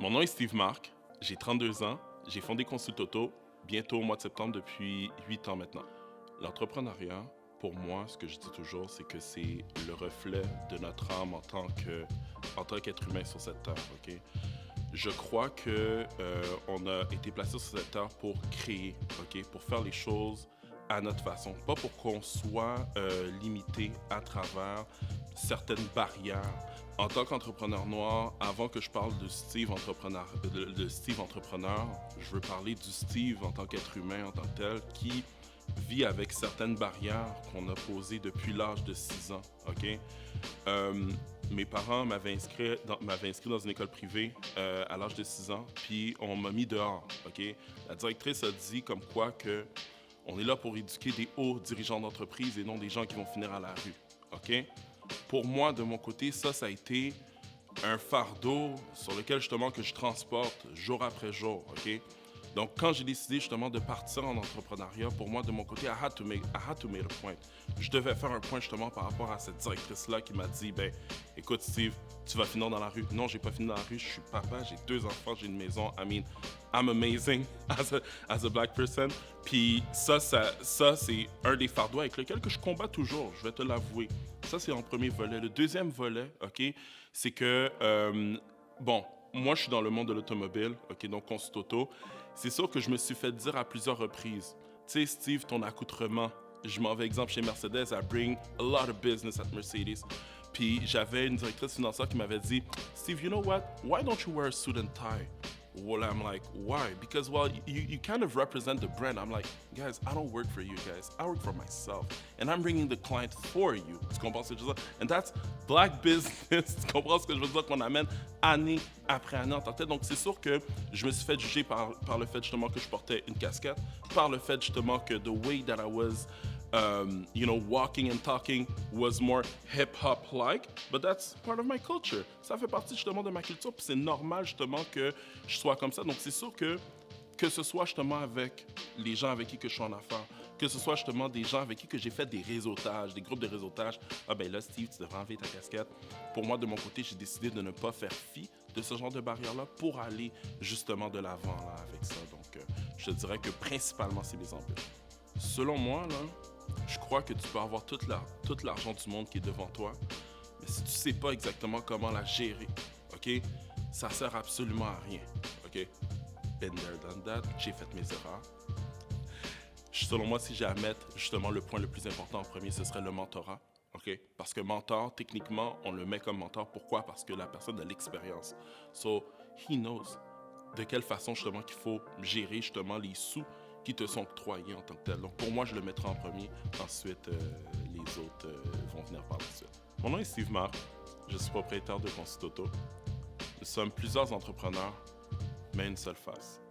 Mon nom est Steve Marc, j'ai 32 ans, j'ai fondé Consult Auto bientôt au mois de septembre depuis 8 ans maintenant. L'entrepreneuriat, pour moi, ce que je dis toujours, c'est que c'est le reflet de notre âme en tant qu'être humain sur cette terre. Ok. Je crois que on a été placé sur cette terre pour créer, ok, pour faire les choses à notre façon, pas pour qu'on soit limité à travers certaines barrières. En tant qu'entrepreneur noir, avant que je parle de Steve entrepreneur, je veux parler du Steve en tant qu'être humain, en tant que tel, qui vit avec certaines barrières qu'on a posées depuis l'âge de 6 ans. Ok. Mes parents m'avaient inscrit dans une école privée à l'âge de 6 ans, puis on m'a mis dehors. Ok. La directrice a dit comme quoi que on est là pour éduquer des hauts dirigeants d'entreprise et non des gens qui vont finir à la rue. Ok. Pour moi, de mon côté, ça a été un fardeau sur lequel justement que je transporte jour après jour, ok? Donc, quand j'ai décidé justement de partir en entrepreneuriat, pour moi, de mon côté, I had to make a point. Je devais faire un point justement par rapport à cette directrice-là qui m'a dit, ben, écoute Steve, tu vas finir dans la rue. Non, j'ai pas fini dans la rue, je suis papa, j'ai 2 enfants, j'ai une maison. I mean, I'm amazing as a black person. Puis ça c'est un des fardeaux avec lequel que je combats toujours, je vais te l'avouer. Ça, c'est en premier volet. Le deuxième volet, ok, c'est que, bon, moi, je suis dans le monde de l'automobile, ok, donc Consult Auto. C'est sûr que je me suis fait dire à plusieurs reprises, tu sais, Steve, ton accoutrement, je m'en vais exemple chez Mercedes, I bring a lot of business at Mercedes. Puis j'avais une directrice financière qui m'avait dit, Steve, you know what? Why don't you wear a suit and tie? Well, I'm like, why? Because, well, you kind of represent the brand. I'm like, guys, I don't work for you guys. I work for myself. And I'm bringing the client for you. Tu comprends ce que je veux dire? And that's black business. Tu comprends ce que je veux dire qu'on amène année après année en tant que tel. Donc, c'est sûr que je me suis fait juger par le fait justement que je portais une casquette, par le fait justement que the way that I was walking and talking was more hip-hop-like, but that's part of my culture. Ça fait partie justement de ma culture, puis c'est normal justement que je sois comme ça. Donc c'est sûr que ce soit justement avec les gens avec qui que je suis en affaires, que ce soit justement des gens avec qui que j'ai fait des réseautages, des groupes de réseautage. Ah ben là, Steve, tu devrais enlever ta casquette. Pour moi, de mon côté, j'ai décidé de ne pas faire fi de ce genre de barrière-là pour aller justement de l'avant là, avec ça. Donc, je te dirais que principalement, c'est les embûches. Selon moi, là, je crois que tu peux avoir tout l'argent du monde qui est devant toi, mais si tu sais pas exactement comment la gérer, ok, ça sert absolument à rien, ok. Been there, done that, j'ai fait mes erreurs. Selon moi, si j'ai à mettre justement le point le plus important en premier, ce serait le mentorat, ok. Parce que mentor, techniquement, on le met comme mentor. Pourquoi? Parce que la personne a l'expérience. So, he knows de quelle façon justement qu'il faut gérer justement les sous qui te sont octroyés en tant que tel. Donc pour moi, je le mettrai en premier. Ensuite, les autres vont venir par la suite. Mon nom est Steve Marc. Je suis propriétaire de Consult Auto. Nous sommes plusieurs entrepreneurs, mais une seule face.